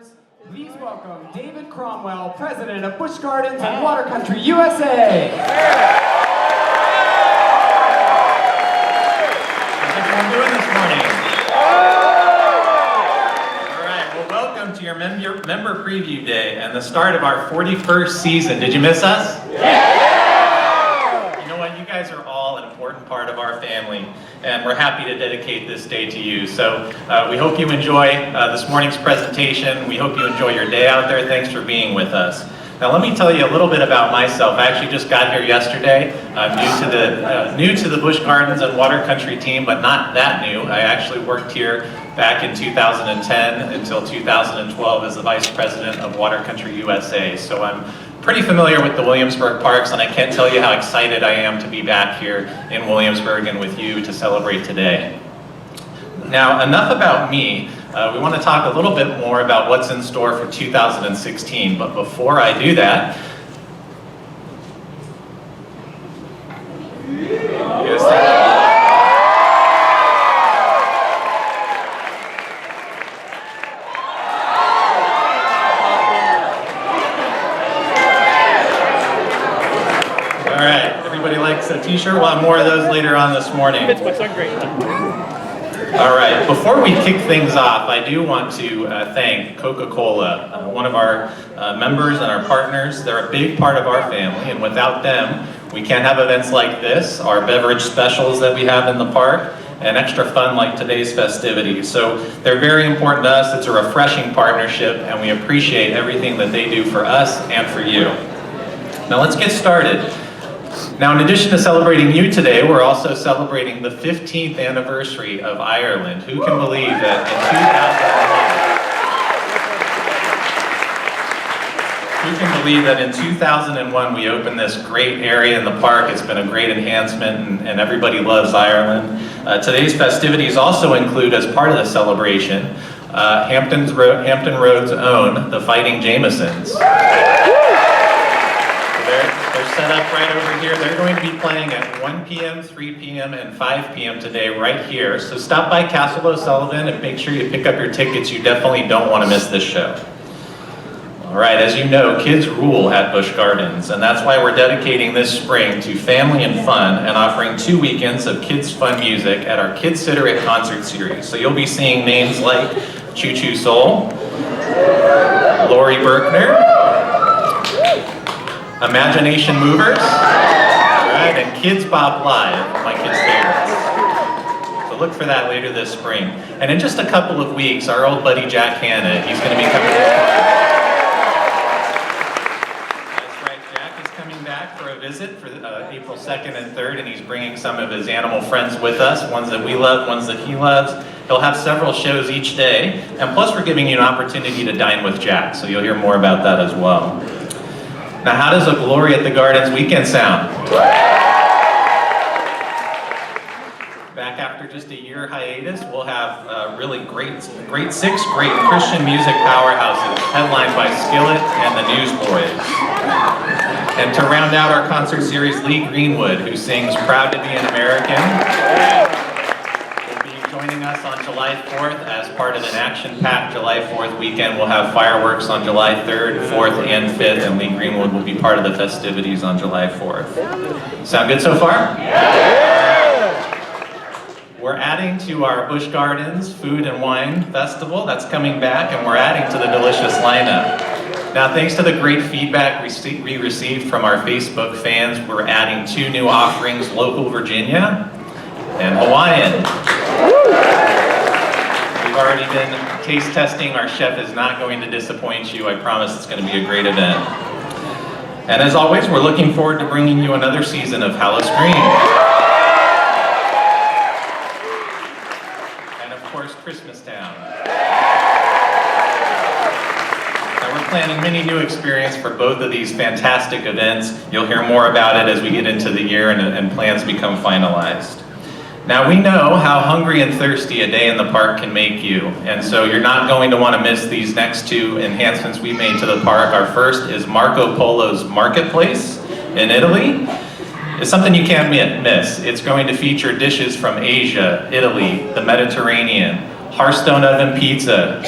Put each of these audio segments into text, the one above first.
Stars, please welcome David Cromwell, President of Busch Gardens and Water Country, USA. How's everyone doing this morning? All right, well, welcome to your member preview day and the start of our 41st season. Did you miss us? You know what? You guys are all an important part of our family, and we're happy to dedicate this day to you. So we hope you enjoy this morning's presentation. We hope you enjoy your day out there. Thanks for being with us. Now let me tell you a little bit about myself. I actually just got here yesterday. I'm new to the Busch Gardens and Water Country team, but not that new. I actually worked here back in 2010 until 2012 as the Vice President of Water Country USA. So I'm pretty familiar with the Williamsburg parks, and I can't tell you how excited I am to be back here in Williamsburg and with you to celebrate today. Now, enough about me. We want to talk a little bit more about what's in store for 2016, but before I do that, all right, everybody likes a t-shirt? We'll have more of those later on this morning. Fits my son great. All right, before we kick things off, I do want to thank Coca-Cola, one of our members and our partners. They're a big part of our family, and without them, we can't have events like this, our beverage specials that we have in the park, and extra fun like today's festivities. So they're very important to us. It's a refreshing partnership, and we appreciate everything that they do for us and for you. Now let's get started. Now, in addition to celebrating you today, we're also celebrating the 15th anniversary of Ireland. Who can believe that in 2001 we opened this great area in the park? It's been a great enhancement, and everybody loves Ireland. Today's festivities also include, as part of the celebration, Hampton Road's own, the Fighting Jamesons. They're set up right over here. They're going to be playing at 1 p.m., 3 p.m., and 5 p.m. today right here. So stop by Castle O'Sullivan and make sure you pick up your tickets. You definitely don't want to miss this show. All right, as you know, kids rule at Busch Gardens, and that's why we're dedicating this spring to family and fun and offering 2 weekends of kids' fun music at our Kids Sitter It concert series. So you'll be seeing names like Choo Choo Soul, Lori Berkner, Imagination Movers, all right, and Kids Bop Live, my kids' favorites. So look for that later this spring. And in just a couple of weeks, our old buddy Jack Hanna, he's going to be coming to the park. That's right, Jack is coming back for a visit for April 2nd and 3rd, and he's bringing some of his animal friends with us, ones that we love, ones that he loves. He'll have several shows each day, and plus we're giving you an opportunity to dine with Jack, so you'll hear more about that as well. Now, how does a Glory at the Gardens weekend sound? Back after just a year hiatus, we'll have really great 6 great Christian music powerhouses, headlined by Skillet and the Newsboys. And to round out our concert series, Lee Greenwood, who sings Proud to be an American, will be joining us on July 4th as part of an action-packed July 4th weekend. We'll have fireworks on July 3rd, 4th, and 5th, and Lee Greenwood will be part of the festivities on July 4th. Sound good so far? Yeah! We're adding to our Busch Gardens Food and Wine Festival. That's coming back, and we're adding to the delicious lineup. Now, thanks to the great feedback we received from our Facebook fans, we're adding 2 new offerings, local Virginia and Hawaiian. We've already been taste testing. Our chef is not going to disappoint you. I promise it's going to be a great event. And as always, we're looking forward to bringing you another season of Hallow Scream. And of course, Christmas Town. Now we're planning many new experiences for both of these fantastic events. You'll hear more about it as we get into the year and plans become finalized. Now we know how hungry and thirsty a day in the park can make you, and so you're not going to want to miss these next 2 enhancements we made to the park. Our first is Marco Polo's Marketplace in Italy. It's something you can't miss. It's going to feature dishes from Asia, Italy, the Mediterranean, Hearthstone oven pizza,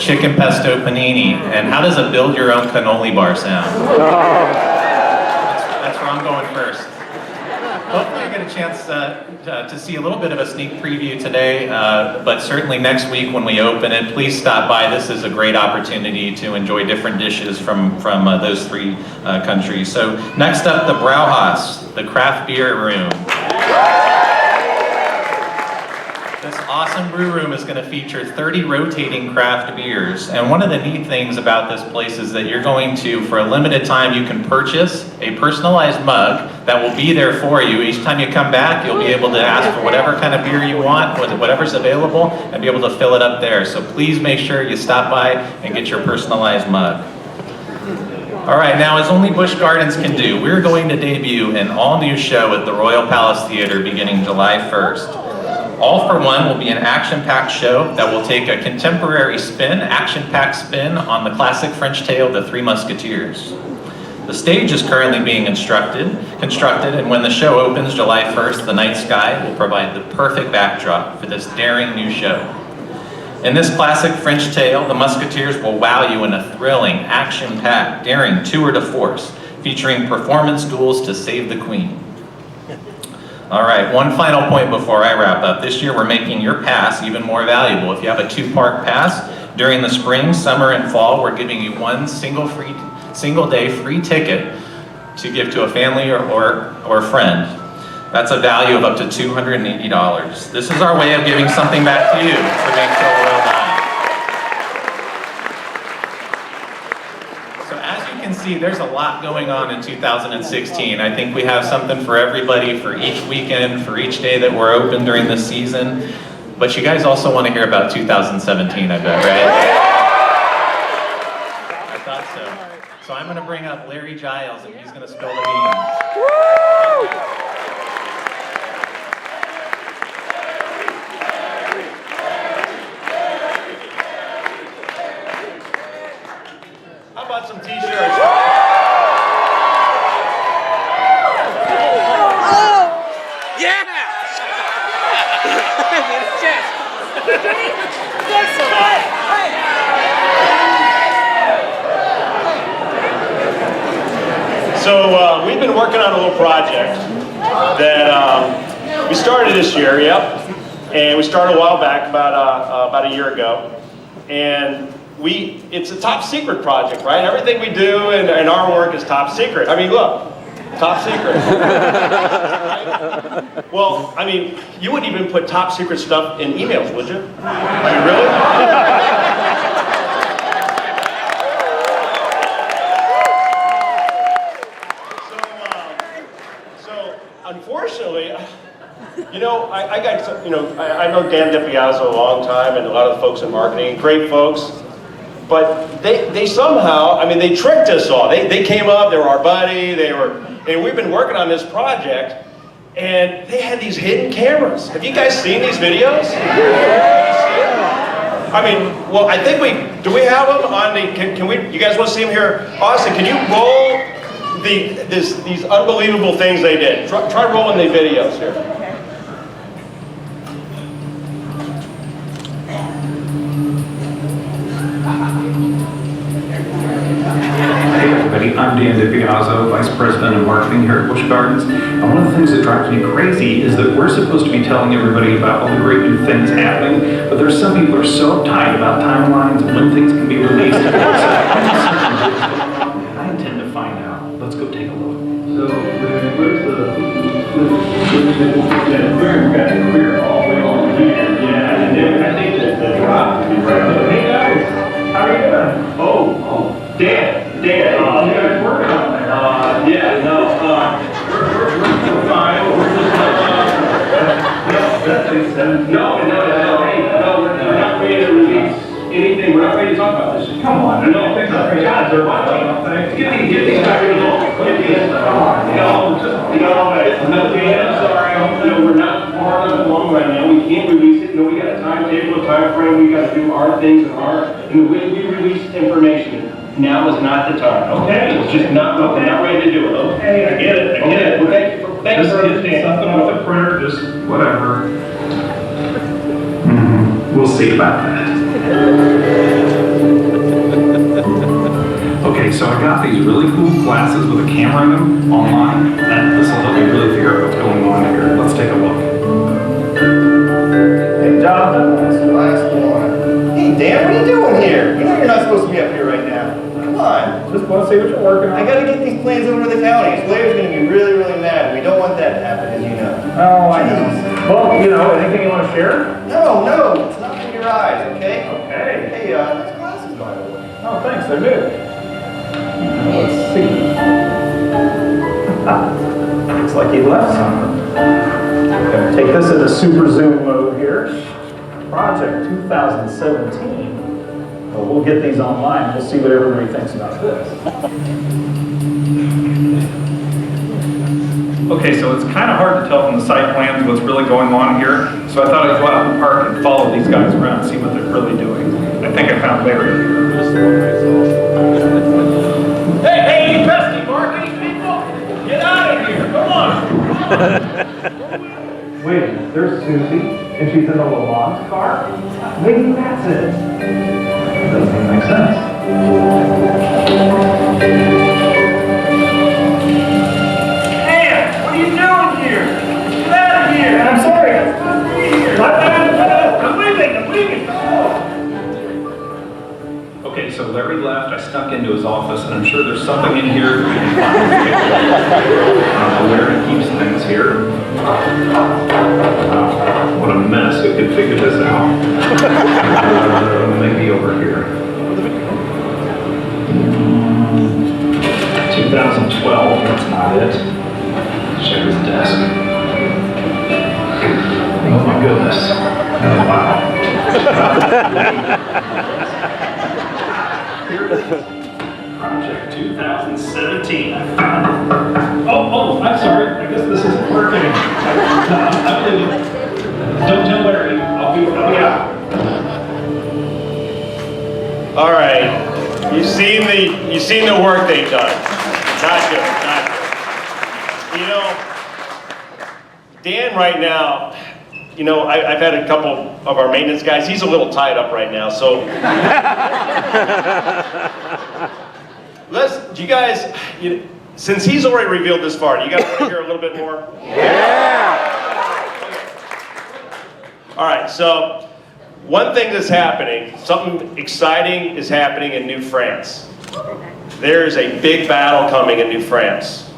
chicken pesto panini, and how does a build your own cannoli bar sound? That's where I'm going first. Hopefully you get a chance to see a little bit of a sneak preview today, but certainly next week when we open it, please stop by. This is a great opportunity to enjoy different dishes from those three countries. So next up, the Brauhaus, the craft beer room. This awesome brew room is going to feature 30 rotating craft beers. And one of the neat things about this place is that you're going to, for a limited time, you can purchase a personalized mug that will be there for you. Each time you come back, you'll be able to ask for whatever kind of beer you want, whatever's available, and be able to fill it up there. So please make sure you stop by and get your personalized mug. All right, now as only Busch Gardens can do, we're going to debut an all-new show at the Royal Palace Theater beginning July 1st. All for One will be an action-packed show that will take a contemporary spin, action-packed spin on the classic French tale, The Three Musketeers. The stage is currently being constructed, and when the show opens July 1st, the night sky will provide the perfect backdrop for this daring new show. In this classic French tale, the Musketeers will wow you in a thrilling, action-packed, daring tour de force, featuring performance duels to save the Queen. All right, one final point before I wrap up. This year we're making your pass even more valuable. If you have a 2-park pass, during the spring, summer, and fall, we're giving you one single day free ticket to give to a family or friend. That's a value of up to $280. This is our way of giving something back to you for being so well done. So as you can see, there's a lot going on in 2016. I think we have something for everybody for each weekend, for each day that we're open during the season. But you guys also want to hear about 2017, I bet, right? I thought so. So I'm going to bring up Larry Giles, and he's going to spill the beans. How about some t-shirts? So we've been working on a little project that we started this year, and we started a while back, about a year ago, and it's a top secret project, right? Everything we do and our work is top secret. I mean, look, top secret. Right? Well, I mean, you wouldn't even put top secret stuff in emails, would you? I mean, really? Unfortunately, you know, I know Dan Dipiazzo a long time and a lot of the folks in marketing, great folks, but they somehow, I mean, they tricked us all. They came up, they were our buddy, and we've been working on this project, and they had these hidden cameras. Have you guys seen these videos? I mean, well, I think do we have them on you guys want to see them here? Austin, can you roll these unbelievable things they did? Try rolling the videos here. Hey everybody, I'm Dan Dipiazzo, Vice President of Marketing here at Busch Gardens. And one of the things that drives me crazy is that we're supposed to be telling everybody about all the great new things happening, but there's some people who are so uptight about timelines and when things can be released. I intend to find out. Let's go take a look. So, where's the clear all the way over here? Yeah, and then I think that the drop would be right there. Hey guys, how are you doing? Oh, Dan, you guys working on there? Yeah, no, we're fine. We're just no, hey, we're not ready to release anything. We're not ready to talk about this. Come on, no, things are pretty bad. Get these back in the wall. No, Dan, I'm sorry. No, we're not far enough along right now. We can't release it. No, we got a timetable, a time frame. We got to do our things and the way we release information. Now is not the time. Okay. It's just not, we're not ready to do it. Okay, I get it. Well, thanks for understanding. Something off the printer, just whatever. We'll see about that. Okay, so I got these really cool glasses with a camera in them online, and this will help me really figure out what's going on here. Let's take a look. Hey, Jonathan. Hey, Dan, what are you doing here? You know you're not supposed to be up here right now. Come on. Just want to see what you're working on. I gotta get these plans over to the county. His lawyer's gonna be really, really mad. We don't want that to happen, as you know. Oh, I know. Well, you know, anything you want to share? No, it's not in your eyes, okay? Okay. Hey, nice glasses, by the way. Oh, thanks, they're new. Let's see. Looks like he left something. Gonna take this into super zoom mode here. Project 2017. Well, we'll get these online. We'll see what everybody thinks about this. Okay, so it's kind of hard to tell from the site plans what's really going on here. So I thought I'd go out in the park and follow these guys around and see what they're really doing. I think I found Larry here. Hey, you pesky marketing people! Get out of here, come on! Wait, there's Susie, and she's in the Lalonde car? Maybe that's it. Doesn't make sense. Man, what are you doing here? Get out of here! I'm sorry. I'm leaving! Okay, so Larry left, I snuck into his office, and I'm sure there's something in here. I don't know where he keeps things here. What a mess, who could figure this out? Maybe over here. 2012, that's not it. Check his desk. Oh my goodness. Oh wow. Here it is. Project 2017. I found it. Oh, I'm sorry. I guess this isn't working. I'm leaving. Don't tell Larry. I'll be out. All right, you've seen the work they've done. Not good. You know, Dan right now, you know, I've had a couple of our maintenance guys. He's a little tied up right now, so do you guys, since he's already revealed this far, do you guys want to hear a little bit more? Yeah. All right, so one thing that's happening, something exciting is happening in New France. There is a big battle coming in New France,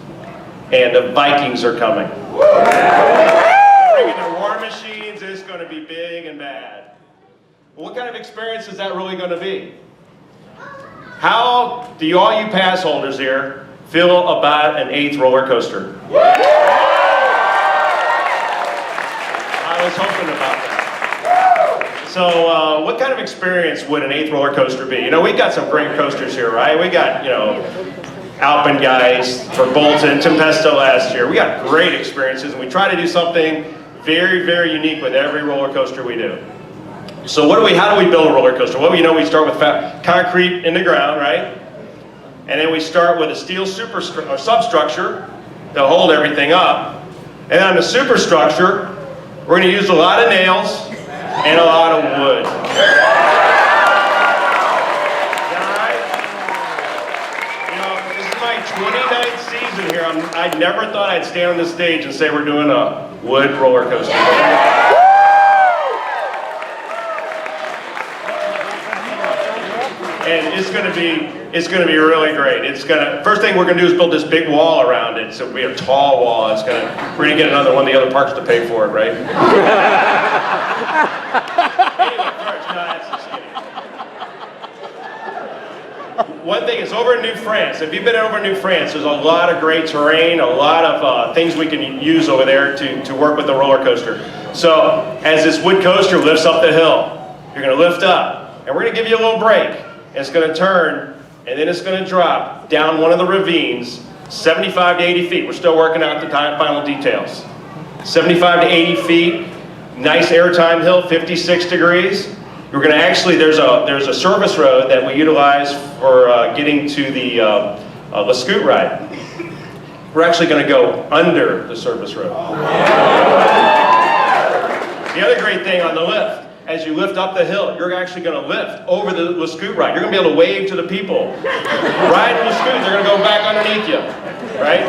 and the Vikings are coming. They're bringing their war machines. It's going to be big and bad. What kind of experience is that really going to be? How do all you pass holders here feel about an 8th roller coaster? I was hoping about that. So what kind of experience would an 8th roller coaster be? You know, we got some great coasters here, right? We got, Alpen guys for Bolton, Tempesto last year. We got great experiences, and we try to do something very, very unique with every roller coaster we do. So how do we build a roller coaster? Well, we start with concrete in the ground, right? And then we start with a steel substructure to hold everything up. And on the superstructure, we're going to use a lot of nails and a lot of wood. This is my 29th season here. I never thought I'd stand on this stage and say we're doing a wood roller coaster. And it's going to be really great. First thing we're going to do is build this big wall around it. So it'll be a tall wall. We're going to get another one of the other parks to pay for it, right? Anyway, first, no, that's just kidding. One thing is over in New France. If you've been over in New France, there's a lot of great terrain, a lot of things we can use over there to work with the roller coaster. So as this wood coaster lifts up the hill, you're going to lift up, and we're going to give you a little break. It's going to turn, and then it's going to drop down one of the ravines, 75 to 80 feet. We're still working out the final details. 75 to 80 feet, nice airtime hill, 56 degrees. We're going to there's a service road that we utilize for getting to the La Scoot ride. We're actually going to go under the service road. The other great thing on the lift, as you lift up the hill, you're actually going to lift over the scoot ride. You're going to be able to wave to the people. Riding the scoots, they're going to go back underneath you, right?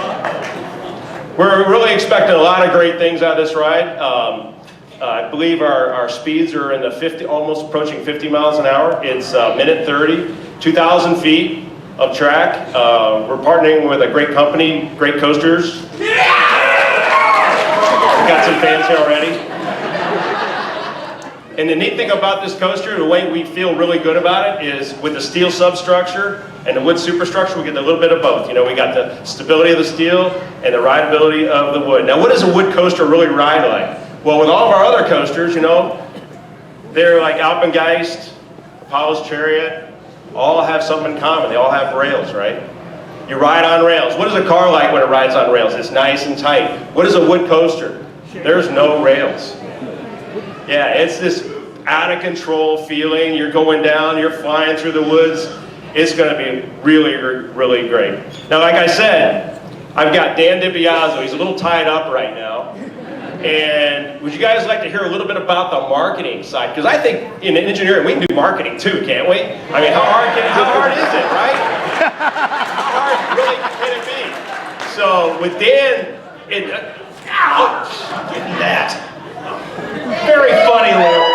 We're really expecting a lot of great things out of this ride. I believe our speeds are in the 50, almost approaching 50 miles an hour. It's minute 30, 2,000 feet of track. We're partnering with a great company, Great Coasters. We got some fans here already. And the neat thing about this coaster, the way we feel really good about it, is with the steel substructure and the wood superstructure, we get a little bit of both. You know, we got the stability of the steel and the rideability of the wood. Now, what does a wood coaster really ride like? Well, with all of our other coasters, you know, they're like Alpengeist, Apollo's Chariot, all have something in common. They all have rails, right? You ride on rails. What is a car like when it rides on rails? It's nice and tight. What is a wood coaster? There's no rails. Yeah, it's this out of control feeling. You're going down, you're flying through the woods. It's going to be really, really great. Now, like I said, I've got Dan Dipiazzo. He's a little tied up right now. And would you guys like to hear a little bit about the marketing side? Because I think in engineering, we can do marketing too, can't we? I mean, how hard is it, right? How hard really can it be? So with Dan, ouch, give me that. Very funny, Larry.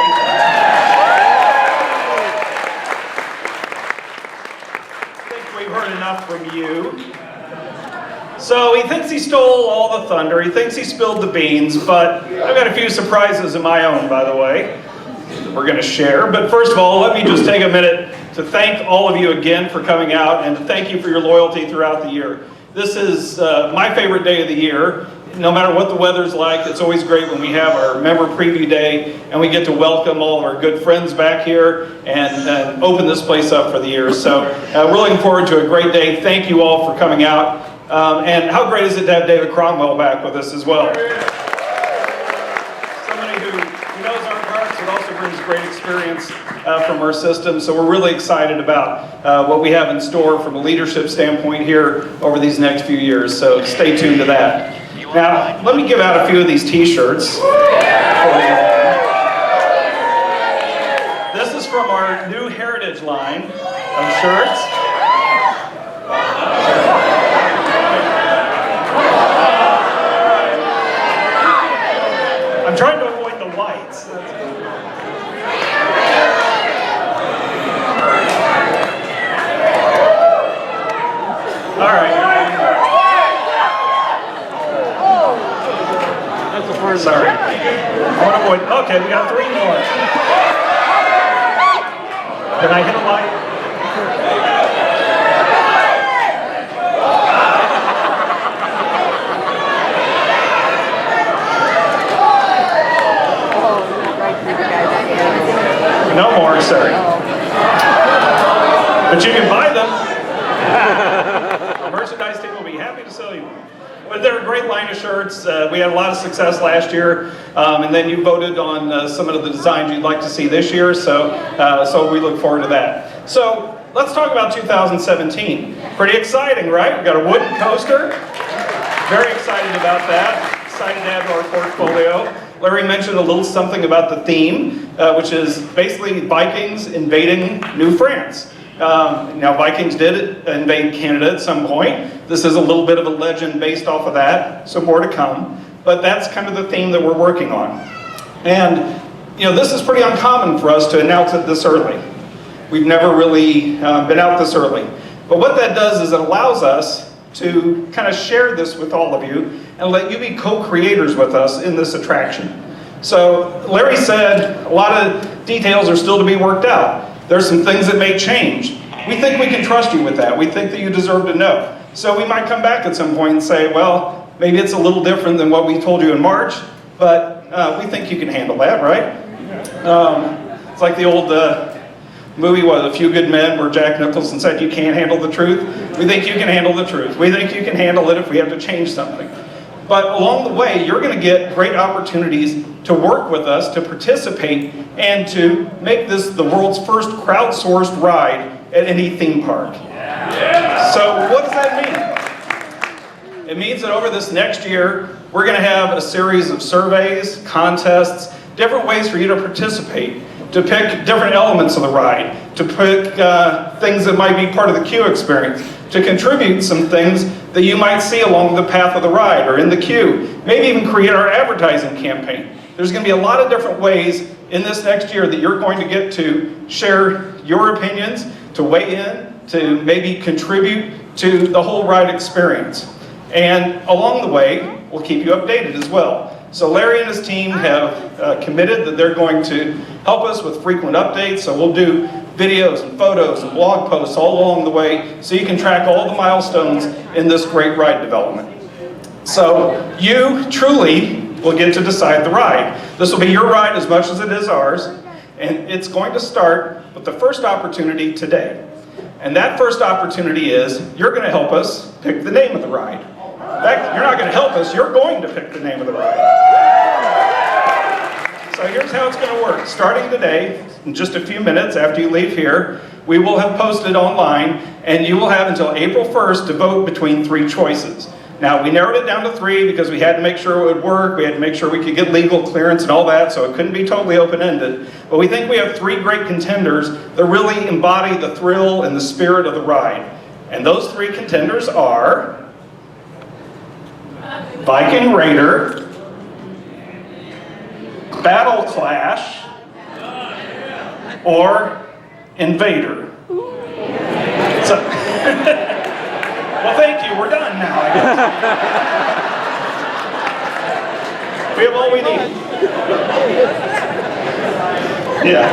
I think we've heard enough from you. So he thinks he stole all the thunder, he thinks he spilled the beans, but I've got a few surprises of my own, by the way, that we're going to share. But first of all, let me just take a minute to thank all of you again for coming out and to thank you for your loyalty throughout the year. This is my favorite day of the year. No matter what the weather's like, it's always great when we have our member preview day and we get to welcome all of our good friends back here and open this place up for the year. So we're looking forward to a great day. Thank you all for coming out. And how great is it to have David Cromwell back with us as well? Somebody who knows our parks and also brings great experience from our system. So we're really excited about what we have in store from a leadership standpoint here over these next few years. So stay tuned to that. Now, let me give out a few of these t-shirts. This is from our new Heritage line of shirts. I'm trying to avoid the whites. All right. Sorry. I want to avoid. Okay, we got 3 more. Can I hit a light? No more, sorry. But you can buy them. Our merchandise team will be happy to sell you one. But they're a great line of shirts. We had a lot of success last year, and then you voted on some of the designs you'd like to see this year, so we look forward to that. So let's talk about 2017. Pretty exciting, right? We've got a wooden coaster. Very excited about that. Excited to add to our portfolio. Larry mentioned a little something about the theme, which is basically Vikings invading New France. Now, Vikings did invade Canada at some point. This is a little bit of a legend based off of that, so more to come. But that's kind of the theme that we're working on. And, you know, this is pretty uncommon for us to announce it this early. We've never really been out this early. But what that does is it allows us to kind of share this with all of you and let you be co-creators with us in this attraction. So Larry said a lot of details are still to be worked out. There's some things that may change. We think we can trust you with that. We think that you deserve to know. So we might come back at some point and say, well, maybe it's a little different than what we told you in March, but we think you can handle that, right? It's like the old movie, A Few Good Men, where Jack Nicholson said, you can't handle the truth. We think you can handle the truth. We think you can handle it if we have to change something. But along the way, you're going to get great opportunities to work with us, to participate, and to make this the world's first crowdsourced ride at any theme park. Yeah. So what does that mean? It means that over this next year, we're going to have a series of surveys, contests, different ways for you to participate. to pick different elements of the ride, to pick things that might be part of the queue experience, to contribute some things that you might see along the path of the ride or in the queue, maybe even create our advertising campaign. There's going to be a lot of different ways in this next year that you're going to get to share your opinions, to weigh in, to maybe contribute to the whole ride experience. And along the way, we'll keep you updated as well. So Larry and his team have committed that they're going to help us with frequent updates. So we'll do videos and photos and blog posts all along the way so you can track all the milestones in this great ride development. So you truly will get to decide the ride. This will be your ride as much as it is ours. And it's going to start with the first opportunity today. And that first opportunity is you're going to help us pick the name of the ride. In fact, you're not going to help us, you're going to pick the name of the ride. So here's how it's going to work. Starting today, in just a few minutes after you leave here, we will have posted online, and you will have until April 1st to vote between 3 choices. Now, we narrowed it down to 3 because we had to make sure it would work, we had to make sure we could get legal clearance and all that, so it couldn't be totally open-ended. But we think we have 3 great contenders that really embody the thrill and the spirit of the ride. And those 3 contenders are Viking Raider, Battle Clash, or Invadr. So, well, thank you. We're done now, I guess. We have all we need. Yeah.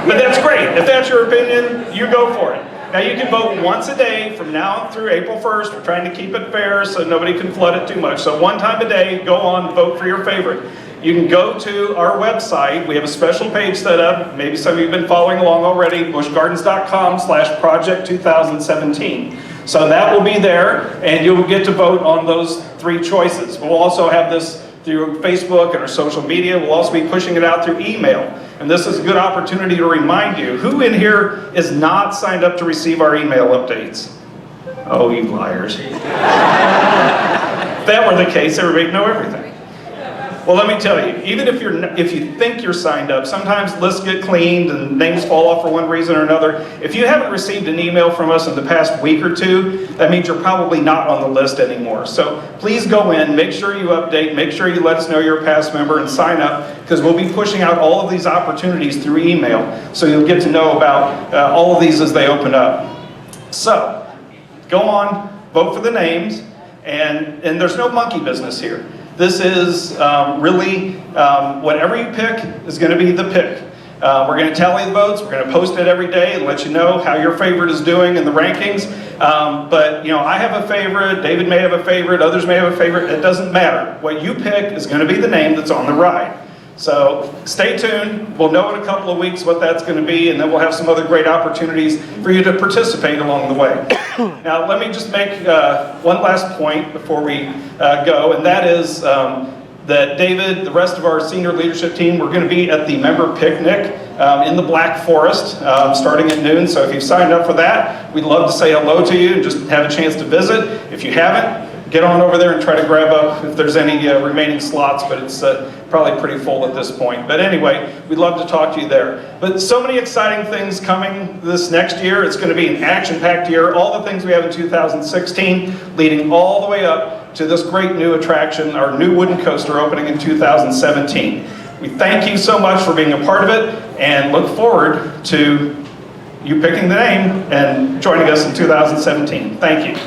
But that's great. If that's your opinion, you go for it. Now you can vote once a day from now through April 1st. We're trying to keep it fair so nobody can flood it too much. So one time a day, go on, vote for your favorite. You can go to our website. We have a special page set up. Maybe some of you have been following along already, buschgardens.com/project2017. So that will be there, and you'll get to vote on those 3 choices. We'll also have this through Facebook and our social media. We'll also be pushing it out through email. And this is a good opportunity to remind you, who in here is not signed up to receive our email updates? Oh, you liars. If that were the case, everybody would know everything. Well, let me tell you, even if you think you're signed up, sometimes lists get cleaned and names fall off for one reason or another. If you haven't received an email from us in the past week or 2, that means you're probably not on the list anymore. So please go in, make sure you update, make sure you let us know you're a past member and sign up, because we'll be pushing out all of these opportunities through email, so you'll get to know about all of these as they open up. So, go on, vote for the names, and there's no monkey business here. This is really, whatever you pick is going to be the pick. We're going to tally the votes, we're going to post it every day and let you know how your favorite is doing in the rankings. But, you know, I have a favorite, David may have a favorite, others may have a favorite, it doesn't matter. What you pick is going to be the name that's on the ride. So stay tuned, we'll know in a couple of weeks what that's going to be, and then we'll have some other great opportunities for you to participate along the way. Now let me just make one last point before we go, and that is that David, the rest of our senior leadership team, we're going to be at the member picnic in the Black Forest starting at noon. So if you've signed up for that, we'd love to say hello to you and just have a chance to visit. If you haven't, get on over there and try to grab up if there's any remaining slots, but it's probably pretty full at this point. But anyway, we'd love to talk to you there. But so many exciting things coming this next year. It's going to be an action-packed year. All the things we have in 2016, leading all the way up to this great new attraction, our new wooden coaster opening in 2017. We thank you so much for being a part of it, and look forward to you picking the name and joining us in 2017. Thank you.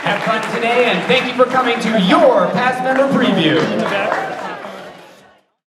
Have fun today, and thank you for coming to your past member preview.